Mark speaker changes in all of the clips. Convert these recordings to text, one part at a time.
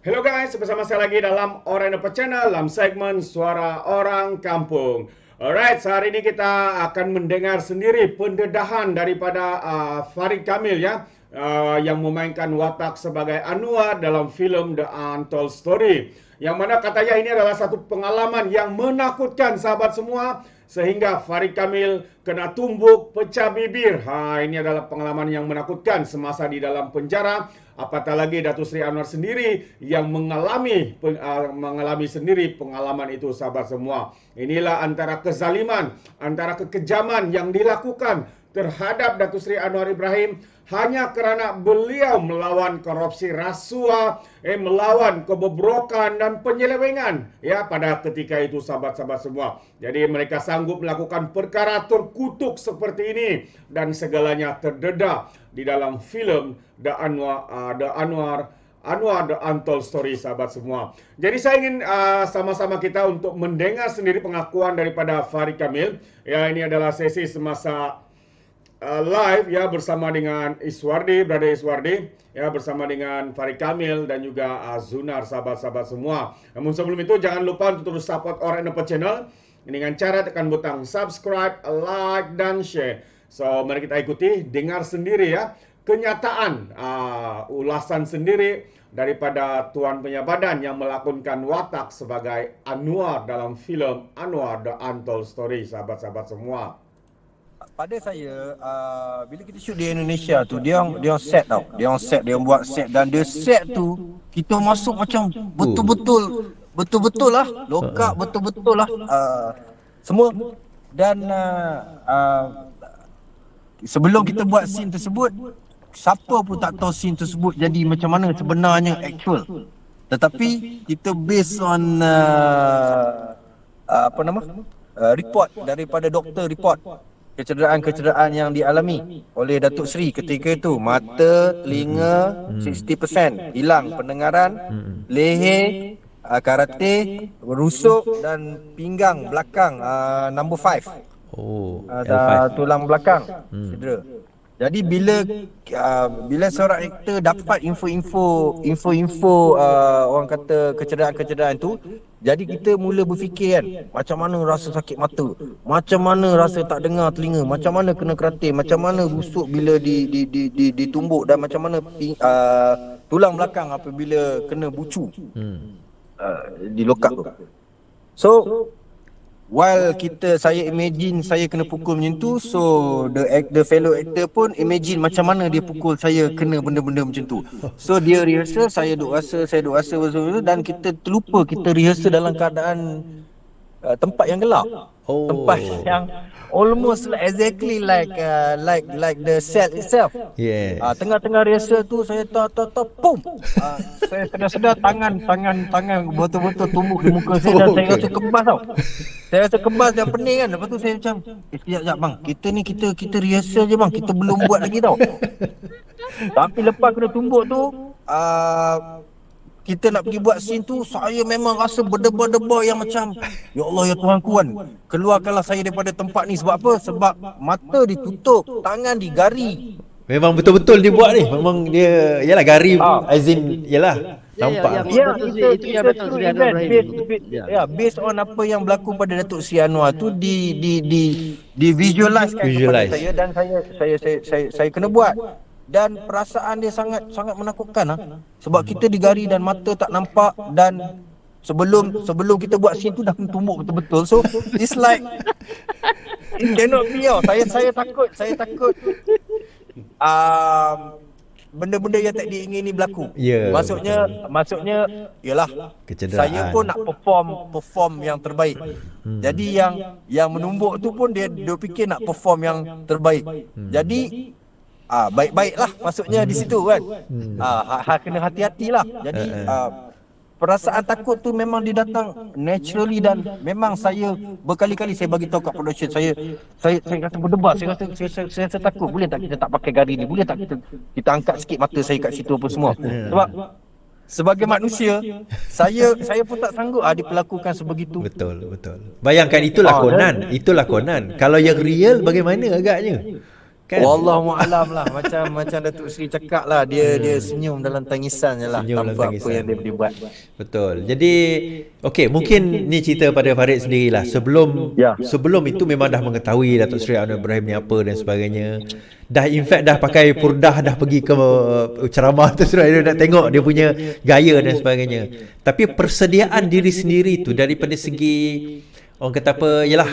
Speaker 1: Hello guys, bersama saya lagi dalam Orang Dapat Channel dalam segmen Suara Orang Kampung. Alright, hari ini kita akan mendengar sendiri pendedahan daripada Farid Kamil ya, yang memainkan watak sebagai Anwar dalam filem The Untold Story. Yang mana katanya ini adalah satu pengalaman yang menakutkan sahabat semua, sehingga Farid Kamil kena tumbuk, pecah bibir. Ini adalah pengalaman yang menakutkan semasa di dalam penjara. Apatah lagi Datuk Seri Anwar sendiri yang mengalami sendiri pengalaman itu sahabat semua. Inilah antara kezaliman, antara kekejaman yang dilakukan terhadap Datuk Seri Anwar Ibrahim hanya kerana beliau melawan korupsi rasuah, melawan kebobrokan dan penyelewengan ya pada ketika itu sahabat-sahabat semua. Jadi mereka sanggup melakukan perkara terkutuk seperti ini dan segalanya terdedah di dalam filem The Anwar The Untold Story sahabat semua. Jadi saya ingin sama-sama kita untuk mendengar sendiri pengakuan daripada Farid Kamil. Ya, ini adalah sesi semasa live ya bersama dengan Iswardi, Brother Iswardi ya, bersama dengan Farid Kamil dan juga Zunar sahabat-sahabat semua. Namun sebelum itu jangan lupa untuk terus support Orang Dapat Channel dengan cara tekan butang subscribe, like dan share. So mari kita ikuti, dengar sendiri ya kenyataan ulasan sendiri daripada Tuan Penyabadan yang melakonkan watak sebagai Anwar dalam filem Anwar The Untold Story sahabat-sahabat semua.
Speaker 2: Pada saya, bila kita shoot di Indonesia tu, dia orang set tau. Dia orang set, dia orang buat set. Dan dia set tu, kita masuk macam betul-betul lah. Lokak betul-betul lah. Semua. Dan sebelum kita buat scene tersebut, siapa pun tak tahu scene tersebut jadi macam mana sebenarnya actual. Tetapi kita based on report daripada doktor report kecederaan-kecederaan yang dialami oleh Datuk Seri ketika itu. Mata, telinga 60% hilang, pendengaran, leher, karate, rusuk dan pinggang belakang number 5. Tulang belakang cedera. Jadi bila seorang aktor dapat info orang kata kecederaan-kecederaan itu, jadi kita mula berfikir kan, macam mana rasa sakit mata, macam mana rasa tak dengar telinga, macam mana kena karate, macam mana rusuk bila ditumbuk dan macam mana tulang belakang apabila kena bucu di lokap tu. So while saya imagine saya kena pukul macam tu, so the fellow actor pun imagine macam mana dia pukul saya kena benda-benda macam tu. So dia rehearsal, saya duk rasa betul-betul, dan kita terlupa kita rehearsal dalam keadaan tempat yang gelap. Tempat yang almost exactly like the set itself.
Speaker 3: Yes.
Speaker 2: Tengah-tengah rehearsal tu saya pum. Saya sedar tangan betul-betul tumbuk di muka saya dan saya rasa kebas tau. Saya rasa kebas dan pening kan. Lepas tu saya macam sekejap bang, kita rehearsal je bang, kita belum buat lagi tau. Tapi lepas kena tumbuk tu, kita nak pergi buat scene tu, saya memang rasa berdebar-debar yang macam, ya Allah ya Tuhanku kan, keluarkanlah saya daripada tempat ni. Sebab apa? Sebab mata ditutup, tangan digari.
Speaker 3: Memang betul-betul dia buat ni. Memang dia, yalah gari as in, yalah nampak.
Speaker 2: Itu betul based on apa yang berlaku pada Datuk Seri Anwar tu di visualizekan kepada saya, dan saya kena buat. Dan perasaan dia sangat menakutkan sebab kita digari dan mata tak nampak, dan sebelum kita buat scene tu dah kena tumbuk betul-betul. So it's like it cannot be. Saya takut benda-benda yang tak diingini berlaku. Maksudnya ialah saya pun nak perform yang terbaik. Jadi yang menumbuk tu pun dia fikir nak perform yang terbaik. Jadi baik-baiklah maksudnya di situ kan. Kena hati-hatilah. Jadi perasaan takut tu memang didatang naturally, dan memang saya berkali-kali saya bagi tahu kat production saya rasa berdebar, saya rasa takut. Boleh tak kita tak pakai gari ni? Boleh tak kita angkat sikit mata saya kat situ apa semua? Sebab sebagai manusia, saya pun tak sanggup diperlakukan sebegitu.
Speaker 3: Betul. Bayangkan itulah Conan. Kalau yang real bagaimana agaknya? Kan?
Speaker 2: Wallahu alam lah, macam Datuk Seri cakap lah, dia senyum dalam tangisan je lah,
Speaker 3: Senyum dalam
Speaker 2: tanpa
Speaker 3: tangisan.
Speaker 2: apa yang dia buat.
Speaker 3: Betul. Jadi okey, mungkin ni cerita pada Farid sendirilah. Sebelum itu memang dah mengetahui Datuk Seri Anwar Ibrahim ni apa dan sebagainya. Dah in fact dah pakai purdah, dah pergi ke ceramah Datuk Seri Anwar, dah tengok dia punya gaya dan sebagainya. Tapi persediaan diri sendiri tu daripada segi orang kata apa, yalah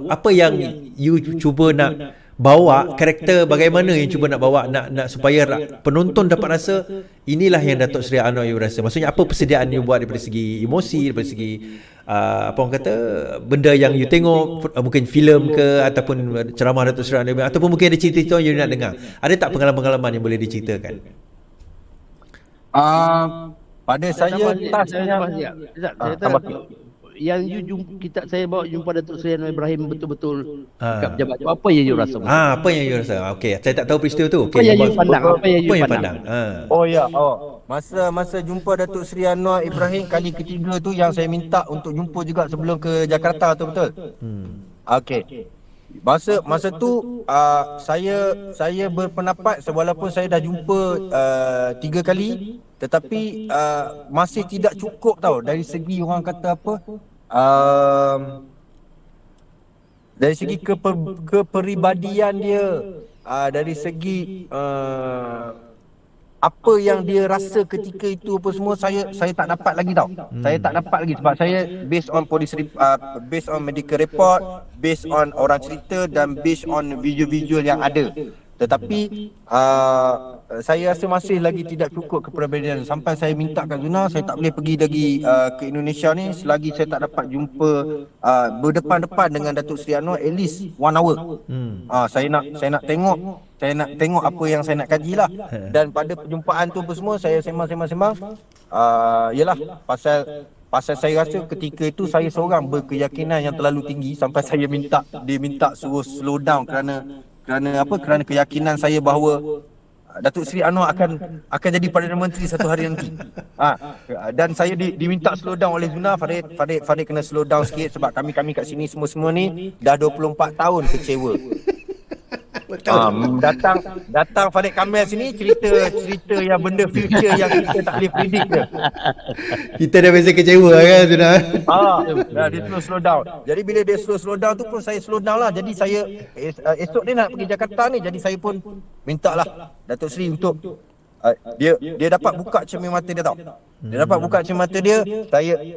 Speaker 3: apa yang you cuba nak bawa, karakter bagaimana yang cuba nak bawa, nak supaya penonton dapat rasa inilah yang Datuk Seri Anwar you rasa. Maksudnya apa persediaan you buat daripada segi emosi, daripada segi apa orang kata, benda yang you tengok, mungkin filem ke ataupun ceramah Datuk Seri Anwar, ataupun mungkin ada cerita-cerita yang you nak dengar. Ada tak pengalaman-pengalaman yang boleh diceritakan?
Speaker 2: Pada saya tas yang
Speaker 4: yang you jumpa, saya bawa jumpa Datuk Seri Anwar Ibrahim betul-betul kat pejabat tu, apa yang you rasa?
Speaker 3: Apa yang you rasa? Okey, saya tak tahu peristiwa tu.
Speaker 4: Apa yang you pandang? Apa yang you pandang?
Speaker 2: Masa jumpa Datuk Seri Anwar Ibrahim kali ketiga tu, yang saya minta untuk jumpa juga sebelum ke Jakarta tu, betul? Okey. Masa tu saya berpendapat, walaupun saya dah jumpa 3 kali, tetapi masih tidak cukup tau, dari segi orang kata apa, dari segi kepribadian dia, dari segi apa yang dia rasa ketika itu apa semua, saya tak dapat lagi tau. Saya tak dapat lagi sebab saya based on based on medical report, based on orang cerita dan based on visual yang ada. Tetapi saya rasa masih lagi tidak cukup kepribadian. Sampai saya minta kat Zuna, saya tak boleh pergi lagi ke Indonesia ni selagi saya tak dapat jumpa berdepan-depan dengan Datuk Seri Anwar at least 1 hour. Saya nak tengok apa yang saya nak kaji lah. Dan pada perjumpaan tu apa semua, saya sembang. Yalah, pasal saya rasa ketika itu saya seorang berkeyakinan yang terlalu tinggi sampai saya minta suruh slow down kerana keyakinan saya bahawa Datuk Seri Anwar akan jadi Perdana Menteri satu hari nanti. Dan saya diminta slow down oleh Zuna. Farid kena slow down sikit sebab kami kat sini semua ni dah 24 tahun kecewa. Datang Farid Kamil sini cerita yang benda future yang kita tak boleh predict ke.
Speaker 3: Kita dah biasa kecewa kan sudah.
Speaker 2: Dia slow down. Jadi bila dia slow down tu pun saya slow down lah. Jadi saya esok dia nak pergi Jakarta ni, jadi saya pun minta lah Datuk Seri untuk dia dapat buka cermin mata dia tau. Dia dapat buka cermin mata dia,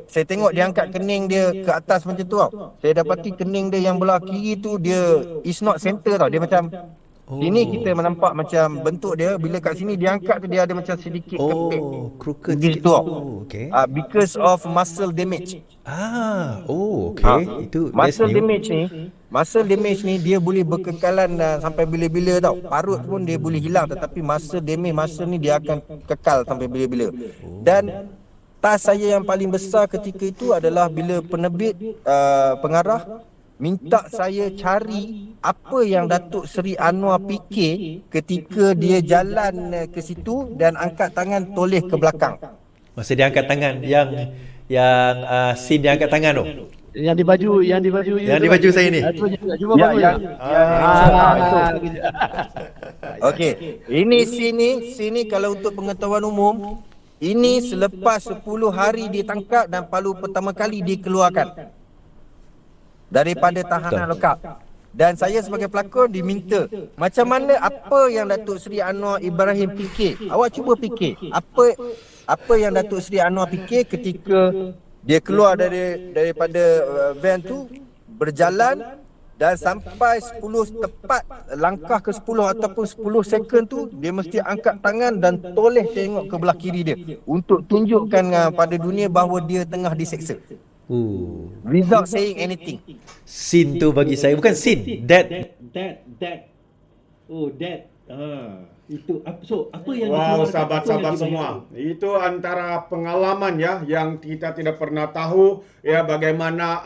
Speaker 2: saya tengok dia angkat kening dia ke atas macam tu tau. Saya dapati kening dia yang belah kiri tu dia is not center tau. Dia macam sini kita menampak macam bentuk dia, bila kat sini dia angkat tu dia ada macam sedikit kepek.
Speaker 3: Crooked
Speaker 2: gitu tau.
Speaker 3: Okay.
Speaker 2: Because of muscle damage.
Speaker 3: Itu
Speaker 2: Muscle damage ni dia boleh berkekalan sampai bila-bila tau. Parut pun dia boleh hilang, tetapi muscle ni dia akan kekal sampai bila-bila. Dan tas saya yang paling besar ketika itu adalah bila penerbit pengarah minta saya cari apa yang Datuk Seri Anwar fikir ketika dia jalan ke situ dan angkat tangan toleh ke belakang.
Speaker 3: Masa dia angkat tangan yang scene dia angkat tangan tu.
Speaker 4: Yang di baju saya ni. Cuba bangun.
Speaker 2: Okey, ini sini kalau untuk pengetahuan umum, ini selepas 10 hari ditangkap dan palu pertama kali dikeluarkan daripada tahanan lokap. Dan saya sebagai pelakon diminta macam mana, apa yang Datuk Seri Anwar Ibrahim fikir. Awak cuba fikir apa yang Datuk Seri Anwar fikir ketika dia keluar daripada van tu, berjalan dan sampai 10 tepat langkah ke 10 ataupun 10 second tu dia mesti angkat tangan dan toleh tengok ke belah kiri dia untuk tunjukkan pada dunia bahawa dia tengah diseksa. Without saying anything.
Speaker 3: Scene tu bagi saya bukan scene, that.
Speaker 5: Itu apa yang
Speaker 1: Wow,
Speaker 5: dikeluarkan,
Speaker 1: sahabat-sahabat
Speaker 5: apa yang
Speaker 1: semua.
Speaker 5: dibayar?
Speaker 1: Itu antara pengalaman ya yang kita tidak pernah tahu ya bagaimana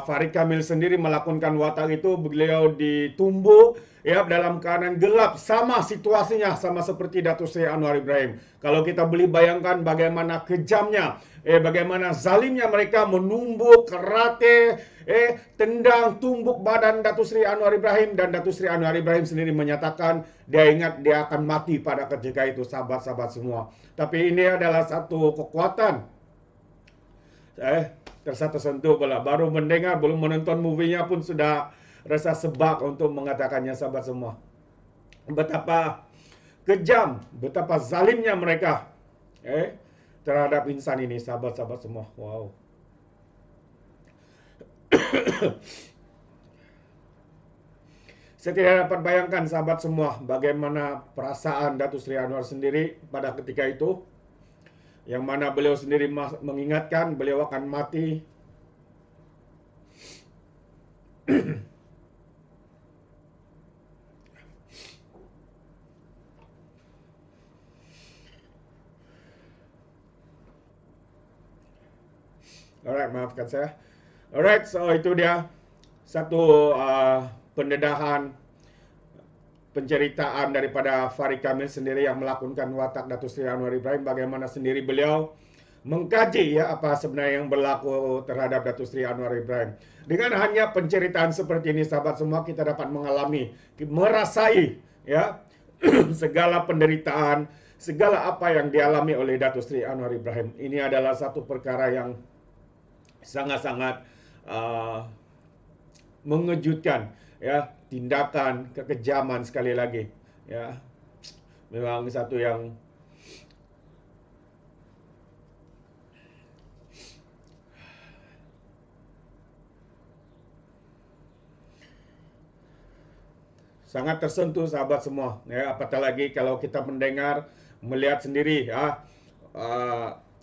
Speaker 1: Farid Kamil sendiri melakukan watak itu. Beliau ditumbuk ya dalam keadaan gelap, sama situasinya sama seperti Datuk Seri Anwar Ibrahim. Kalau kita boleh bayangkan bagaimana kejamnya, bagaimana zalimnya mereka menumbuk, karate, tendang, tumbuk badan Datuk Seri Anwar Ibrahim, dan Datuk Seri Anwar Ibrahim sendiri menyatakan dia ingat dia akan mati pada ketika itu, sahabat-sahabat semua. Tapi ini adalah satu kekuatan. Terasa tersentuh pula. Baru mendengar, belum menonton movie-nya pun sudah rasa sebab untuk mengatakannya, sahabat semua. Betapa kejam, betapa zalimnya mereka terhadap insan ini, sahabat-sahabat semua. Wow. Saya tidak dapat bayangkan, sahabat semua, bagaimana perasaan Datuk Seri Anwar sendiri pada ketika itu, yang mana beliau sendiri mengingatkan beliau akan mati. Alright, maafkan saya. Alright, so itu dia satu pendedahan penceritaan daripada Farid Kamil sendiri yang melakukan watak Datuk Seri Anwar Ibrahim, bagaimana sendiri beliau mengkaji ya apa sebenarnya yang berlaku terhadap Datuk Seri Anwar Ibrahim. Dengan hanya penceritaan seperti ini, sahabat semua, kita dapat mengalami, merasai ya segala penderitaan, segala apa yang dialami oleh Datuk Seri Anwar Ibrahim. Ini adalah satu perkara yang sangat-sangat mengejutkan ya, tindakan kekejaman sekali lagi ya, memang satu yang sangat tersentuh, sahabat semua ya, apatah lagi kalau kita mendengar, melihat sendiri ya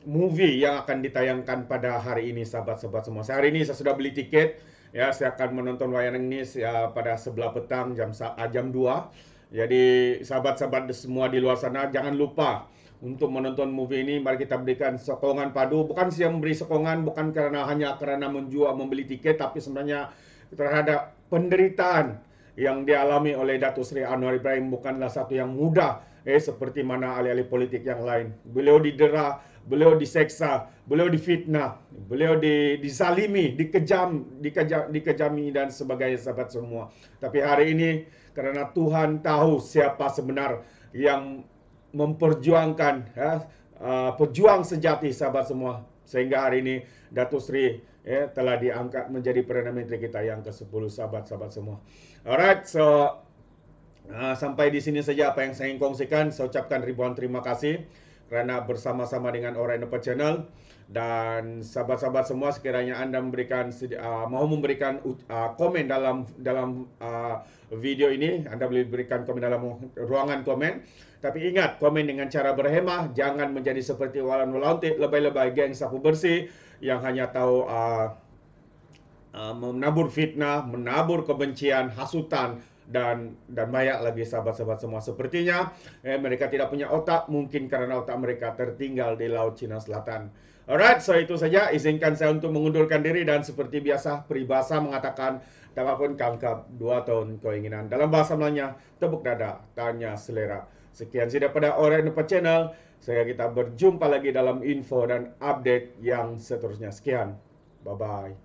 Speaker 1: movie yang akan ditayangkan pada hari ini, sahabat-sahabat semua. Hari ini saya sudah beli tiket ya, saya akan menonton wayang ini ya, pada sebelah petang jam 2. Jadi sahabat-sahabat semua di luar sana, jangan lupa untuk menonton movie ini. Mari kita berikan sokongan padu, bukan saya memberi sokongan bukan hanya karena menjual membeli tiket, tapi sebenarnya terhadap penderitaan yang dialami oleh Datuk Seri Anwar Ibrahim bukanlah satu yang mudah seperti mana ahli-ahli politik yang lain. Beliau didera, beliau diseksa, beliau difitnah, beliau dizalimi, dikejami dan sebagainya, sahabat semua. Tapi hari ini karena Tuhan tahu siapa sebenar yang memperjuangkan pejuang sejati, sahabat semua, sehingga hari ini Datuk Seri telah diangkat menjadi Perdana Menteri kita yang ke-10, sahabat-sahabat semua. Alright, so sampai di sini saja apa yang saya ingin kongsikan. Saya ucapkan ribuan terima kasih kerana bersama-sama dengan Alright Nampak Channel. Dan sahabat-sahabat semua, sekiranya anda mau memberikan komen dalam video ini, anda boleh berikan komen dalam ruangan komen. Tapi ingat, komen dengan cara berhemah, jangan menjadi seperti walan walautit, lebay-lebay geng sapu bersih yang hanya tahu menabur fitnah, menabur kebencian, hasutan, dan banyak lagi, sahabat-sahabat semua. Sepertinya mereka tidak punya otak, mungkin karena otak mereka tertinggal di Laut Cina Selatan. Alright, so itu saja. Izinkan saya untuk mengundurkan diri, dan seperti biasa peribahasa mengatakan, tak apapun kangkap 2 tahun keinginan. Dalam bahasa Melayunya, tepuk dada, tanya selera. Sekian saja daripada Alright Nampak Channel. Kita berjumpa lagi dalam info dan update yang seterusnya. Sekian, bye-bye.